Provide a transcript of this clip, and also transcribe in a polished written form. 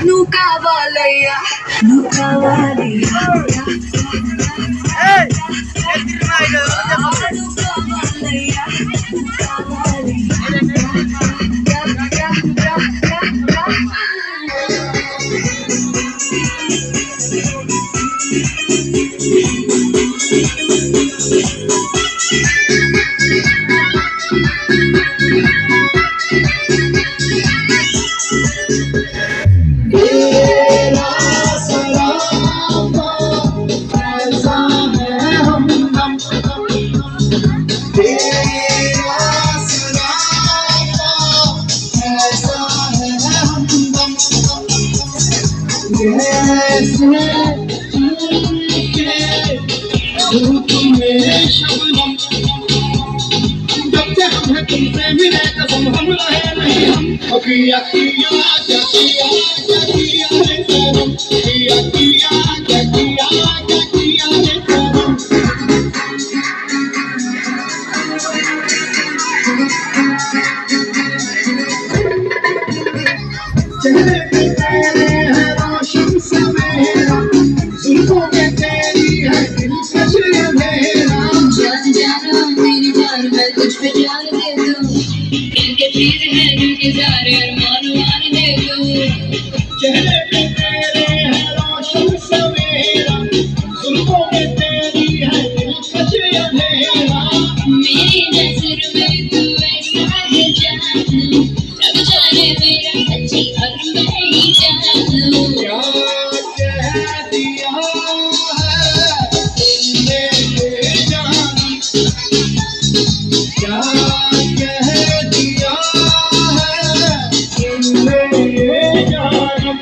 Nukavalaya, Nukavalaya. Hey, get तेरा सलाम ऐसा है हमदम, तेरा सलाम ऐसा है हमदम, जैसे के धूप में शबनम। जब से हम हैं तुमसे मिले कसम हम रहे नहीं हम। किया किया क्या किया क्या किया रे करम, किया किया क्या किया क्या किया रे करम। चेहरे पे तेरे है रोशन सवेरा, जुल्फों में तेरी है दिलकश ये मेरा। जान जाना मेरी जान मैं तुझ पे जान दे दूं, इनके चीज है दिल के सारे अरमान मान दे दूं। चेहरे पे तेरे है रोशन सवेरा, जुल्फों में तेरी है दिलकश ये मेरा। मेरी नजर में तू ऐसा है जानू, सब जाने मेरा सच्ची और मैं ही जानू। क्या कह दिया है तुमने ये जानू, क्या कह दिया है तुमने ये जानू।